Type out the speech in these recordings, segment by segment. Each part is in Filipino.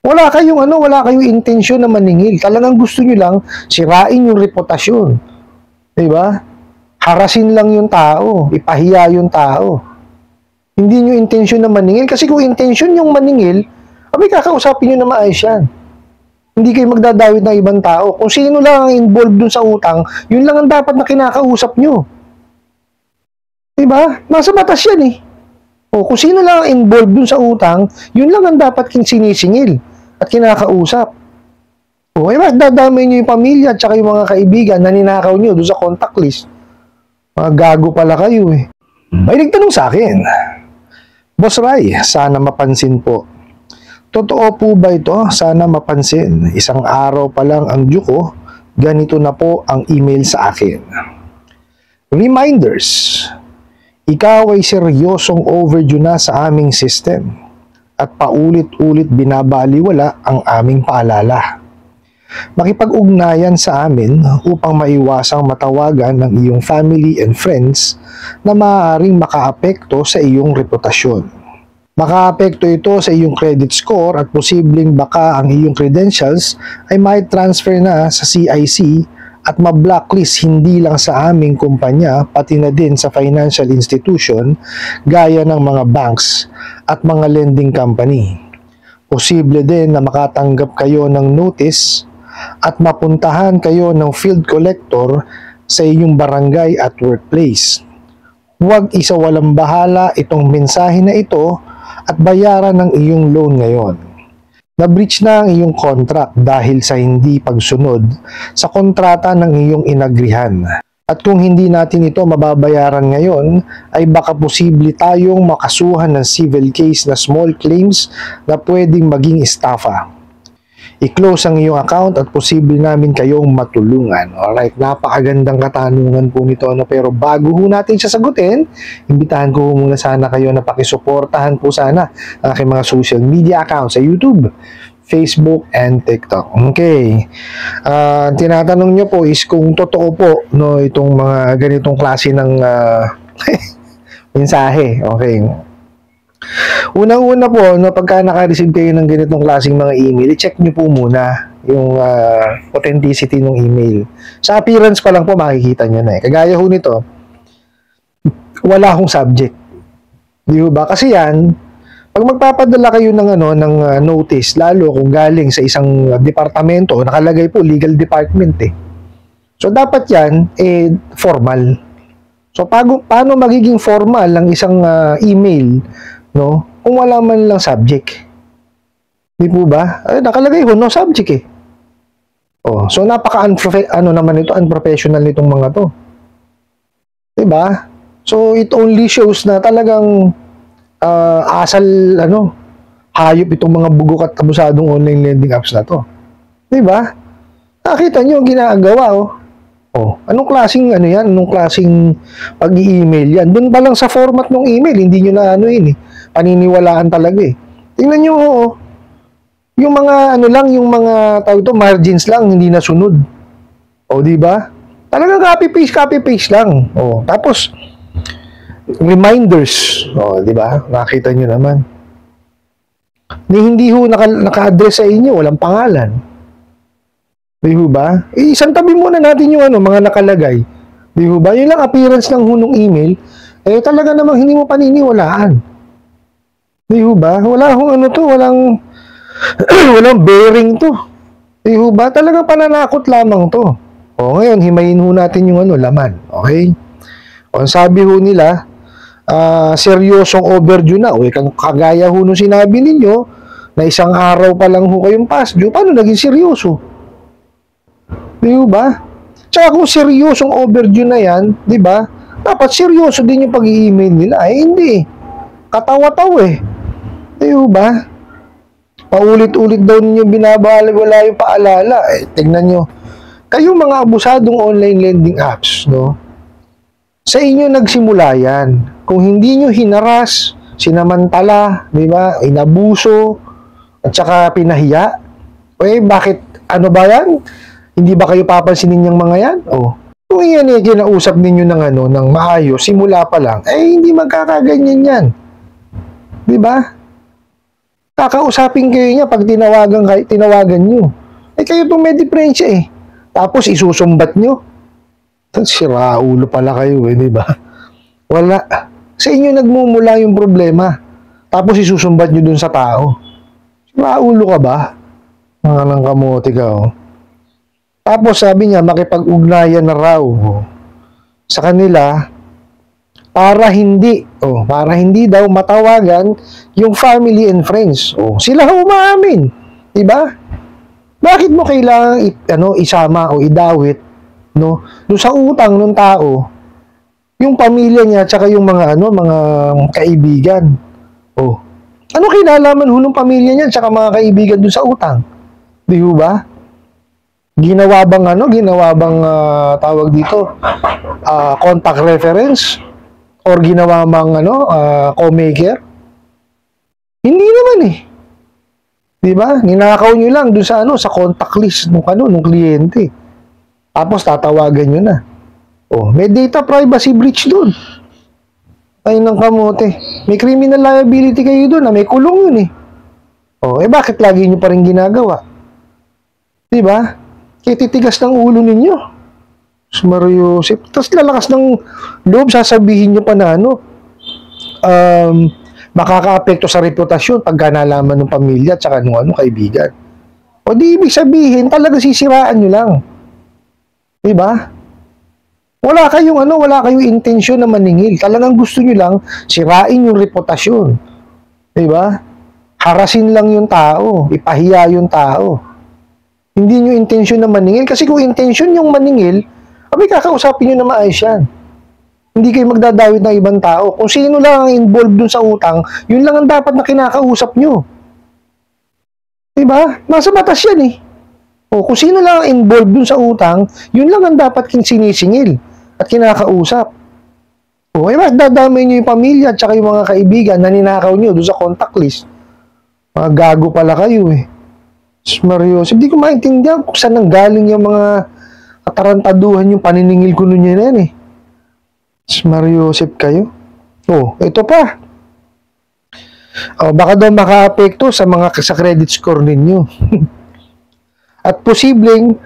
Wala kayong intensyon na maningil. Talagang gusto nyo lang sirain yung reputasyon. 'Di ba? Harasin lang yung tao, ipahiya yung tao. Hindi nyo intensyon na maningil kasi kung intensyon yung maningil, abay kakausapin nyo na maayos yan. Hindi kayo magdadawit ng ibang tao. Kung sino lang ang involved dun sa utang, yun lang ang dapat na kinakausap nyo. 'Di ba? Nasa batas yan eh. O, kung sino lang ang involved dun sa utang, yun lang ang dapat sinisingil at kinakausap. O, dadamay nyo yung pamilya at saka yung mga kaibigan na ninakaw nyo doon sa contact list. Mga gago pala kayo eh. May nagtanong sa akin, Boss Ray, sana mapansin po. Totoo po ba ito? Sana mapansin. Isang araw pa lang ang due ko, ganito na po ang email sa akin. Reminders. Ikaw ay seryosong overdue na sa aming system at paulit-ulit binabaliwala ang aming paalala. Makipag-ugnayan sa amin upang maiwasang matawagan ng iyong family and friends na maaaring makaapekto sa iyong reputasyon. Makaapekto ito sa iyong credit score at posibleng baka ang iyong credentials ay may transfer na sa CIC at ma-blacklist hindi lang sa aming kumpanya pati na din sa financial institution gaya ng mga banks at mga lending company. Posible din na makatanggap kayo ng notice at mapuntahan kayo ng field collector sa inyong barangay at workplace. Huwag isawalang bahala itong mensahe na ito at bayaran ng iyong loan ngayon. Na-breach na ang iyong contract dahil sa hindi pagsunod sa kontrata ng iyong inagrihan. At kung hindi natin ito mababayaran ngayon, ay baka posible tayong makasuhan ng civil case na small claims na pwedeng maging estafa. I-close ang iyong account at posible namin kayong matulungan. Alright, napakagandang katanungan po nito. Pero bago ho natin siya sagutin, imbitahan ko muna sana kayo na pakisuportahan po sana ang aking mga social media accounts sa YouTube, Facebook, and TikTok. Okay. Tinatanong nyo po is kung totoo po itong mga ganitong klase ng mensahe. Okay. Unang-una po, pagka naka-receive kayo ng ganitong klaseng mga email, i-check nyo po muna yung authenticity ng email. Sa appearance pa lang po, makikita nyo na eh. Kagaya ho nito, wala akong subject. Di ba? Kasi yan, pag magpapadala kayo ng notice, lalo kung galing sa isang departamento, nakalagay po, legal department eh. So, dapat yan, formal. So, paano magiging formal ang isang email, kung wala man lang subject? Di po ba? Nakalagay ho, no subject eh. So unprofessional nitong mga to. Di ba? So it only shows na talagang hayop itong mga bugok at abusadong online lending apps na to. Di ba? Nakita nyo ang ginagawa anong klaseng yan? Anong klaseng pag-i-email yan? Doon pa lang sa format ng email, hindi nyo na paniniwalaan talaga eh. Tingnan nyo, yung mga yung mga margins lang, hindi nasunod. Di ba? Talagang copy-paste lang. Tapos, reminders. Di ba? Nakita nyo naman. Hindi ho naka-address sa inyo, walang pangalan. Di ba? Isang tabi muna natin yung mga nakalagay. Di ba? Yun lang appearance ng hunong email, talaga namang hindi mo paniniwalaan. Di ba? Wala akong walang walang bearing to. Di ba? Talagang pananakot lamang to. Ngayon, himayin ho natin yung laman. Okay? Sabi ho nila, seryosong overdue na. Kagaya ho nung sinabi ninyo, na isang araw pa lang ho kayong past due, paano naging seryoso? Di ba? Tsaka kung seryosong overdue na yan, di ba? Dapat seryoso din yung pag-i-email nila. Hindi. Katawa-taw Di ba? Paulit-ulit daw ninyo wala yung paalala. Tingnan nyo. Kayong mga abusadong online lending apps, sa inyo nagsimula yan. Kung hindi nyo hinaras, sinamantala, di ba? Inabuso, at saka pinahiya, bakit, ba yan? Hindi ba kayo papansinin yung mga yan? Kung yan kinausap ninyo ng maayos, simula pa lang, hindi magkakaganyan yan. Di ba? Kakausapin kayo niya pag tinawagan nyo. Eh kayo itong may diferensya eh. Tapos isusumbat nyo. Sira ulo pala kayo eh, di ba? Wala. Sa inyo nagmumula yung problema. Tapos isusumbat nyo dun sa tao. Sira ulo ka ba? Mga nang kamote ka oh. Tapos sabi niya makipag-ugnayan na raw sa kanila para hindi daw matawagan yung family and friends. Sila umaamin, 'di ba? Bakit mo kailangang isama o idawit doon sa utang ng tao yung pamilya niya at yung mga kaibigan? Ano kinalaman ho ng pamilya niya at mga kaibigan doon sa utang? Di ba? Ginawa bang tawag dito contact reference or ginawa bang co-maker? Hindi naman eh. 'Di ba? Ninakaw niyo lang doon sa contact list nung kliyente. Tapos tatawagan niyo na. May data privacy breach doon. Ay nang kamote. May criminal liability kayo doon, may kulong yun eh. Bakit lagi niyo pa rin ginagawa? 'Di ba? Kaya titigas ng ulo ninyo. Mariusip. Tapos lalakas ng loob, sasabihin nyo pa na makaka-apekto sa reputasyon pagka nalaman ng pamilya at saka ng kaibigan. Di ibig sabihin, talaga sisiraan nyo lang. Diba? Wala kayong intensyon na maningil. Talagang gusto nyo lang sirain yung reputasyon. Diba? Harasin lang yung tao. Ipahiya yung tao. Hindi nyo intensyon na maningil. Kasi kung intensyon yung maningil, kakausapin nyo na maayos yan. Hindi kayo magdadawit ng ibang tao. Kung sino lang ang involved dun sa utang, yun lang ang dapat na kinakausap nyo. Diba? Nasa batas yan eh. Kung sino lang ang involved dun sa utang, yun lang ang dapat sinisingil at kinakausap. Bakit dadamay nyo yung pamilya at saka yung mga kaibigan na ninakaw nyo dun sa contact list? Mga gago pala kayo eh. Marius, hindi ko maintindihan kung saan nanggaling yung mga katarantaduhan yung paniningil ko nun yan eh. Mariusip kayo. Ito pa. Baka daw maka-apekto sa credit score ninyo. At posibleng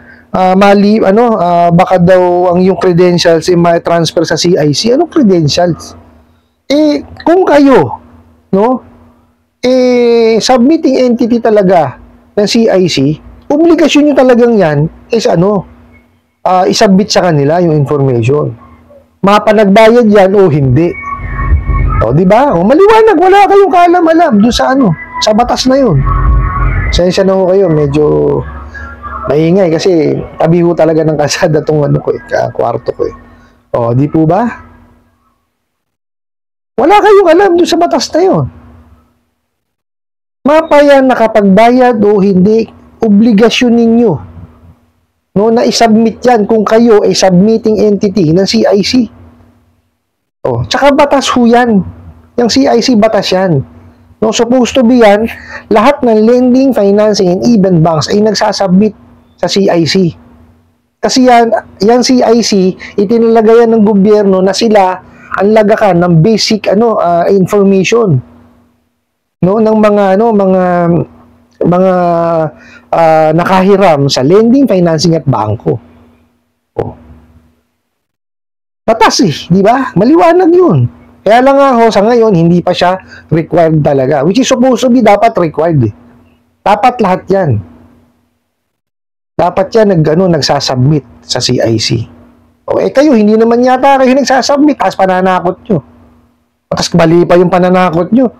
baka daw ang yung credentials ma-transfer sa CIC. Anong credentials? Kung kayo, submitting entity talaga ng CIC, obligasyon nyo talagang yan is isubmit sa kanila yung information. Mapanagbayad yan o hindi. Di ba? Maliwanag, wala kayong kaalam-alam doon sa batas na yun. Sensya na ho kayo, medyo maingay kasi tabi ho talaga ng kalsada tong kwarto ko eh. Di po ba? Wala kayong alam doon sa batas na yun. Mapayan nakapagbayad o hindi, obligasyon ninyo na isubmit yan kung kayo ay submitting entity ng CIC. Tsaka batas ho yan. Yung CIC batas yan. Supposed to be yan, lahat ng lending, financing, and even banks ay nagsasubmit sa CIC. Kasi yan CIC, itinalagay yan ng gobyerno na sila ang lagakan ng basic information ng mga nakahiram sa lending, financing at bangko. Batas di ba? Maliwanag yun. Kaya lang sa ngayon, hindi pa siya required talaga. Which is supposed to be dapat required Dapat lahat yan. Dapat yan nagsasubmit sa CIC. Kayo, hindi naman yata kayo nagsasubmit, tapos pananakot nyo. Tapos mali pa yung pananakot nyo.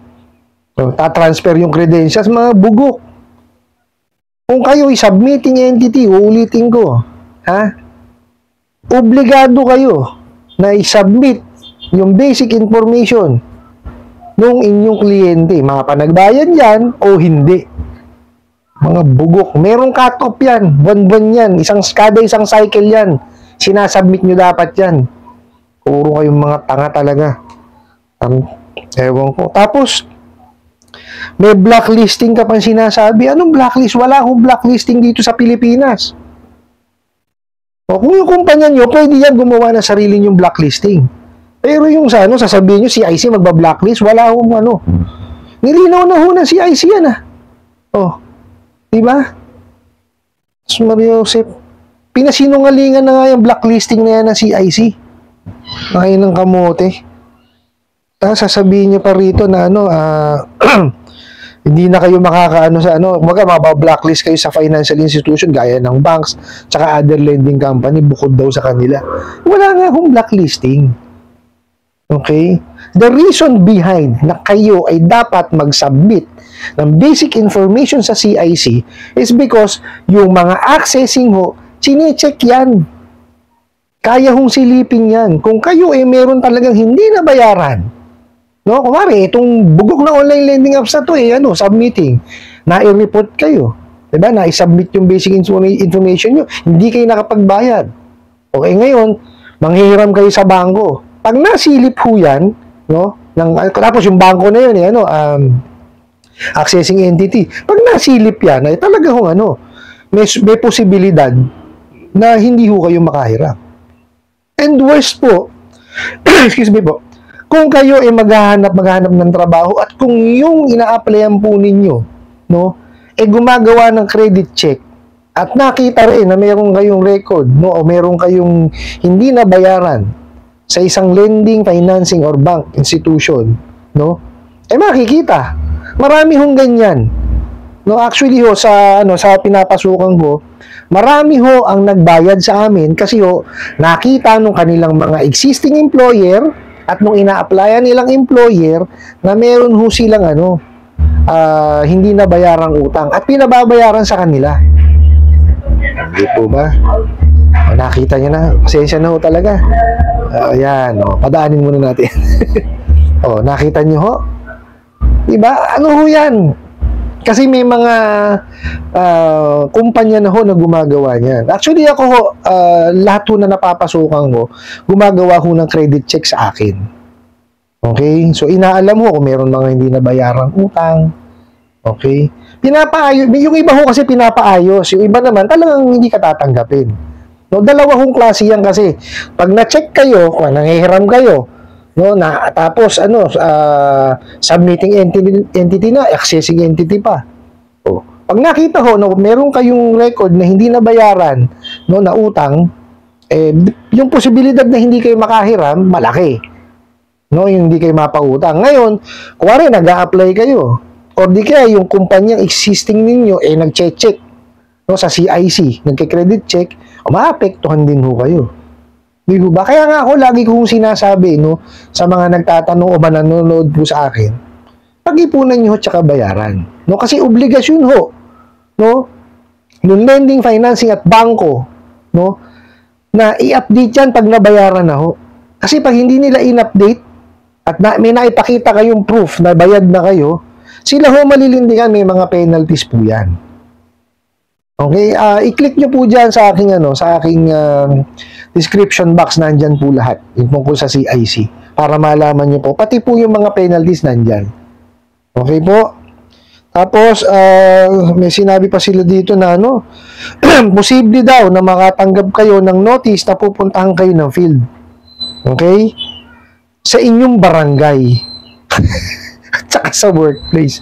Tatransfer yung credentials, mga bugok. Kung kayo submitting entity, uulitin ko, obligado kayo na i-submit yung basic information ng inyong kliyente. Mapanagbayad yan o hindi. Mga bugok. Merong cut-off yan. Buwan-buwan yan. Kada isang cycle yan. Sinasubmit nyo dapat yan. Puro kayong mga tanga talaga. Ewan ko. Tapos, may blacklisting ka pang sinasabi. Anong blacklist? Wala akong blacklisting dito sa Pilipinas. Kung yung kumpanya nyo, pwede yan gumawa ng sarili nyong blacklisting. Pero yung sasabihin nyo, CIC magba-blacklist, wala akong Nilinaw na ho ng CIC yan ah. Oh, di ba? Maria Joseph, pinasinungalingan na nga yung blacklisting na yan ng CIC. Nakain ng kamote. Tapos sasabihin niyo pa rito na hindi na kayo makakaano sa mabablacklist kayo sa financial institution gaya ng banks tsaka other lending company bukod daw sa kanila. Wala nga akong blacklisting. Okay? The reason behind na kayo ay dapat mag-submit ng basic information sa CIC is because yung mga accessing ho, chine-check yan. Kaya hong silipin yan. Kung kayo ay meron talagang hindi nabayaran, no, kumari, itong bugok na online lending apps na to submitting, na-report kayo. Diba? Na-submit yung basic information nyo. Hindi kayo nakapagbayad. Okay, ngayon, manghihiram kayo sa bangko. Pag nasilip ho yan, no, tapos yung bangko na yun, accessing entity, pag nasilip yan, ay talaga may posibilidad na hindi ho kayo makahiram. And worst po, excuse me po, kung kayo ay maghahanap ng trabaho at kung yung ina-applyan po ninyo, no, gumagawa ng credit check at nakita rin na meron kayong record, no, o meron kayong hindi nabayaran sa isang lending, financing, or bank institution, no, makikita. Marami hong ganyan. No, actually ho, sa pinapasukan ko, marami ho ang nagbayad sa amin kasi ho, nakita nung kanilang mga existing employer at nung ina-applyan nilang employer na meron ho silang hindi nabayarang utang at pinababayaran sa kanila. Hindi po ba? Nakita niyo na, pasensya na ho talaga. Ayan, padaanin muna natin. Nakita niyo ho? Diba? Ano ho yan? Kasi may mga kumpanya na ho na gumagawa niyan. Actually ako ho, lahat ho na napapasukan ko, gumagawa ho ng credit check sa akin. Okay? So inaalam ho kung meron mga hindi nabayarang utang. Okay? Pinapaayos. Yung iba ho kasi pinapaayos. Yung iba naman talagang hindi ka tatanggapin. No, dalawa hong klase yan kasi. Pag na-check kayo, kung nanghihiram kayo, no, tapos submitting entity na, accessing entity pa. Pag nakita ho, no, meron kayong record na hindi nabayaran, no, na utang, yung posibilidad na hindi kayo makahiram, malaki. No, yung hindi kayo mapautang. Ngayon, kuwari nag-a-apply kayo, or di kaya yung kumpanyang existing ninyo nag-check, no, sa CIC, nagke-credit check, maapektuhan din ho kayo. Di ba? Kaya nga ako lagi kong sinasabi, no, sa mga nagtatanong o nanonood po sa akin, pag-ipunan nyo tsaka bayaran. No, kasi obligasyon ho, no, yung lending, financing at bangko, no, na i-update yan pag nabayaran na ho. Kasi pag hindi nila in-update at may naipakita kayong proof na bayad na kayo, sila ho malilindigan, may mga penalties po yan. Okay, i-click nyo po dyan sa aking description box, nandyan po lahat yung tungkol sa CIC para malaman nyo po, pati po yung mga penalties nandyan. Okay po? Tapos may sinabi pa sila dito na posible daw na makatanggap kayo ng notice na pupuntahan kayo ng field. Okay? Sa inyong barangay at saka sa workplace.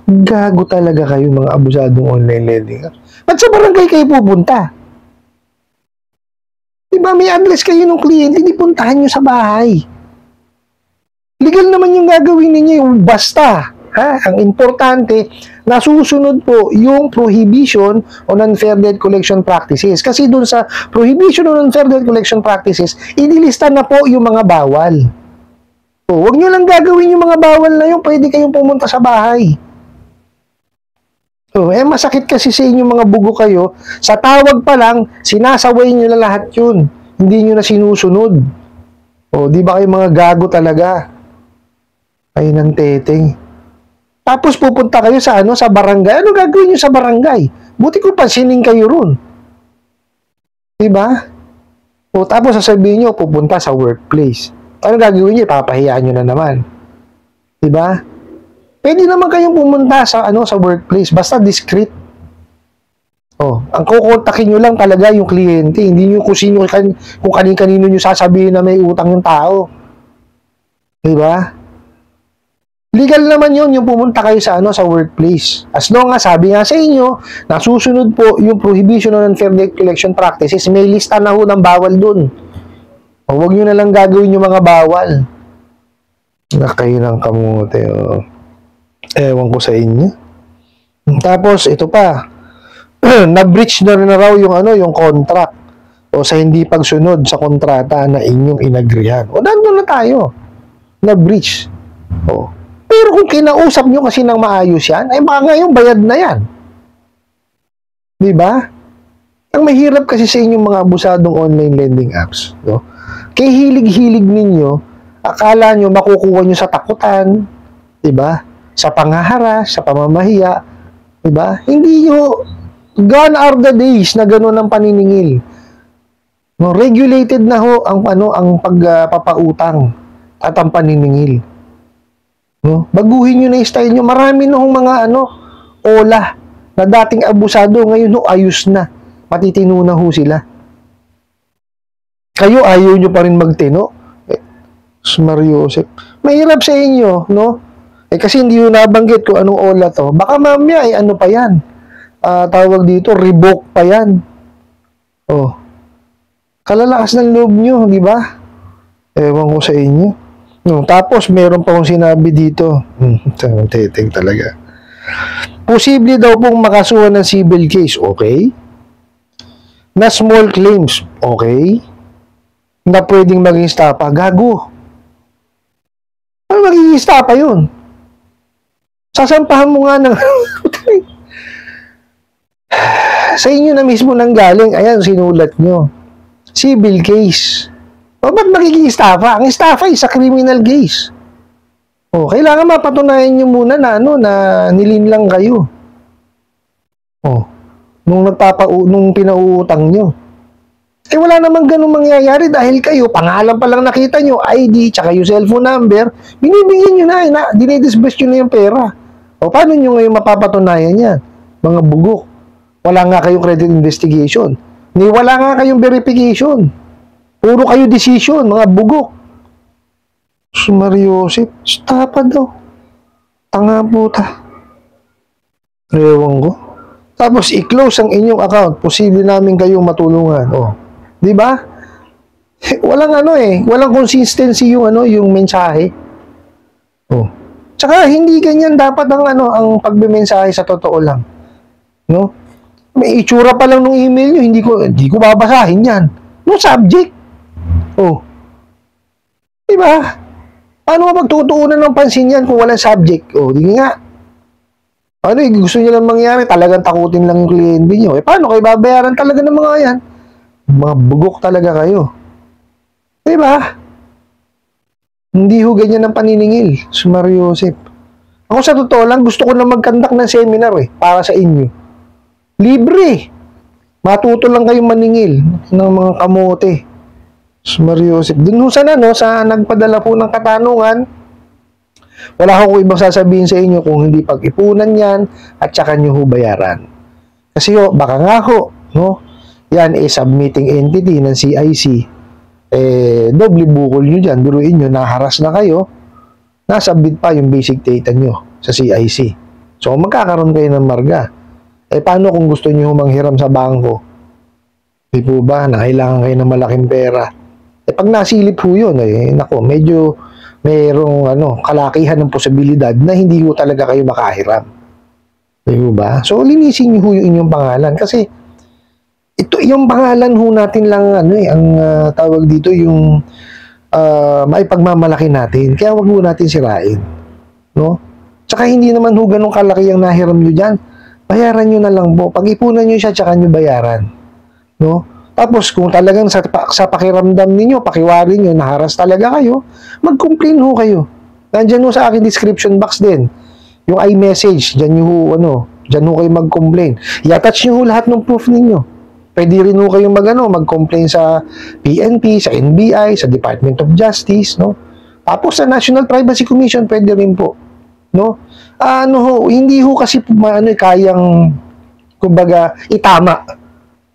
Gago talaga kayo mga abusadong online lending. Ba't sa barangay kayo pupunta? Diba may address kayo ng kliyente, hindi puntahan nyo sa bahay. Legal naman yung gagawin ninyo, yung basta. Ang importante, nasusunod po yung prohibition on unfair debt collection practices. Kasi dun sa prohibition on unfair debt collection practices, inilista na po yung mga bawal. Huwag nyo lang gagawin yung mga bawal na yun, pwede kayong pumunta sa bahay. Masakit kasi sa inyo mga bugo kayo, sa tawag pa lang, sinasaway nyo na lahat yun. Hindi nyo na sinusunod. Di ba kayo mga gago talaga? Ay, ng teteng. Tapos pupunta kayo sa barangay. Ano gagawin nyo sa barangay? Buti kung pansinin kayo ron. Di ba? Tapos sasabihin nyo, pupunta sa workplace. Ano gagawin nyo? Papahiyaan nyo na naman. Di ba? Pwede naman kayong pumunta sa workplace, basta discreet. Ang kukontakin nyo lang talaga yung kliyente, hindi nyo kung kanin-kanino nyo sasabihin na may utang yung tao. Di ba? Legal naman yun, yung pumunta kayo sa sa workplace. As long as, sabi nga sa inyo, nasusunod po yung prohibition on unfair debt collection practices, may lista na ho ng bawal dun. O, huwag nyo na lang gagawin yung mga bawal. Kayo ng kamote, o. Ewan ko sa inyo. Tapos, ito pa. Na-breach na rin na raw yung yung contract. O sa hindi pagsunod sa kontrata na inyong inagrihan. O, nandun na tayo. Na-breach. O. Pero kung kinausap nyo kasi ng maayos yan, ay baka ngayon bayad na yan. Diba? Ang mahirap kasi sa inyong mga abusadong online lending apps, no? Kaya hilig-hilig ninyo, akala nyo makukuha nyo sa takutan, diba? Sa pangaharas, sa pamamahiya, diba? Hindi nyo, gone are the days na gano'n ang paniningil. No, regulated na ho ang ang pagpapautang at ang paniningil. No? Baguhin nyo na yung style nyo. Marami na hong mga ola na dating abusado, ngayon ayos na. Matitino na ho sila. Kayo ayaw nyo pa rin magtino. Mario Joseph. Mahirap sa inyo, no? Kasi hindi nyo nabanggit kung anong ola to. Baka mamaya ano pa yan. Tawag dito, revoke pa yan. Oh. Kalalakas ng loob nyo, di ba? Ewan ko sa inyo. No, tapos, meron pa akong sinabi dito. Teteng talaga. Posible daw pong makasuhan ng civil case, okay? Na small claims, okay? Na pwedeng maging stapa, gago. Ano magiging stapa yun? Sasampahan mo nga ng... Sa inyo na mismo nang galing, ayan, sinulat nyo. Civil case. O, ba't magiging estafa? Ang estafa ay sa criminal case. O, kailangan mapatunayan nyo muna na, na nilinlang kayo. O, nung pinauutang nyo. Wala namang ganun mangyayari dahil kayo, pangalan pa lang nakita nyo, ID, tsaka yung cellphone number, binibigyan nyo na, dinidisburse nyo na yung pera. O, paano nyo ngayon mapapatunayan yan? Mga bugok. Wala nga kayong credit investigation. Wala nga kayong verification. Puro kayo decision, mga bugok. Mario Joseph, stapa daw. Tanga puta. Ewan ko. Tapos, i-close ang inyong account. Posible namin kayong matulungan. O. Di ba? Walang walang consistency yung mensahe. O. Tsaka, hindi ganyan dapat ang pagbimensahe sa totoo lang. No? May itsura pa lang ng email nyo, hindi ko babasahin yan. No subject. Oh. Diba? Paano magtutuunan ng pansin yan kung walang subject? Oh, di nga. Gusto nyo lang mangyari, talagang takutin lang yung kliyente nyo. Paano kayo babayaran talaga ng mga yan? Mga bugok talaga kayo. Diba? Hindi ho ganyan ang paniningil, Mario Joseph. Ako sa totoo lang, gusto ko na mag-conduct ng seminar para sa inyo. Libre. Matuto lang kayong maningil ng mga kamote. Mario Joseph. Dun sa nagpadala po ng katanungan, wala ko ibang sasabihin sa inyo kung hindi pag-ipunan yan at saka nyo ho bayaran. Kasi baka nga no? Yan submitting entity ng CIC. Doble bukol nyo dyan. Biruin nyo, naharas na kayo, nasubmit pa yung basic data nyo sa CIC. So, magkakaroon kayo ng marga. Paano kung gusto nyo manghiram sa bangko? Di po ba na kailangan kayo ng malaking pera? Pag nasilip po yun, nako, medyo mayroong kalakihan ng posibilidad na hindi ho talaga kayo makahiram. Di ba? So, linisin nyo yung inyong pangalan. Kasi, yung pangalan ho natin lang, ang tawag dito, yung maipagmamalaki natin. Kaya wag ho natin sirain. No? Tsaka hindi naman ho ganun kalaki ang nahiram nyo dyan. Bayaran nyo na lang po. Pag-ipunan nyo siya, tsaka nyo bayaran. No? Tapos, kung talagang sa pakiramdam ninyo, pakiwari nyo, naharas talaga kayo, mag-complain ho kayo. Nandiyan ho sa akin description box din. Yung iMessage, dyan nyo dyan ho kayo mag-complain. I-attach nyo ho lahat ng proof ninyo. Pwede rin ho kayo mag-complain sa PNP, sa NBI, sa Department of Justice, no? Tapos sa National Privacy Commission, pwede rin po. No? Hindi ho kasi kayang, kumbaga, itama.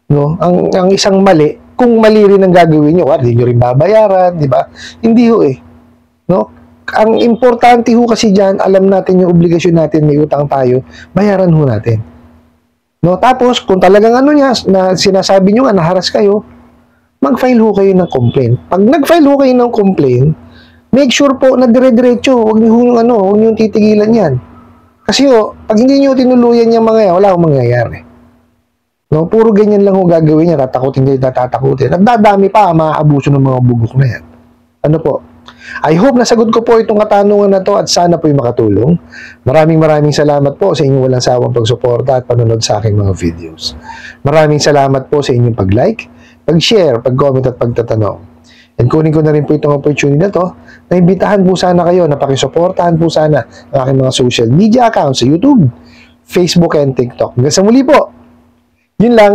No, ang isang mali, kung mali rin ang gagawin nyo, hindi nyo rin babayaran, di ba? Hindi ho No? ang importante ho kasi dyan, alam natin yung obligasyon natin, may utang tayo, bayaran ho natin. No? Tapos, kung talagang ano niya, na sinasabi nyo nga, naharas kayo, mag-file ho kayo ng complaint. Pag nag-file ho kayo ng complaint, make sure po na dire-diretso, huwag nyo yung huwag nyo titigilan yan. Kasi pag hindi nyo tinuluyan yung mga yan, wala akong mangyayari. No? Puro ganyan lang ho gagawin niya, tatakutin kayo, tatakutin. Nagdadami pa, maaabuso ng mga bugok na yan. Ano po? I hope nasagot ko po itong katanungan na to at sana po'y makatulong. Maraming salamat po sa inyong walang sawang pagsuporta at panonood sa aking mga videos. Maraming salamat po sa inyong pag-like, pag-share, pag-comment at pagtatanong. And kunin ko na rin po itong opportunity na to na imbitahan po sana kayo na pakisuportahan po sana ang aking mga social media accounts sa YouTube, Facebook, and TikTok. Hanggang sa muli po. Yun lang.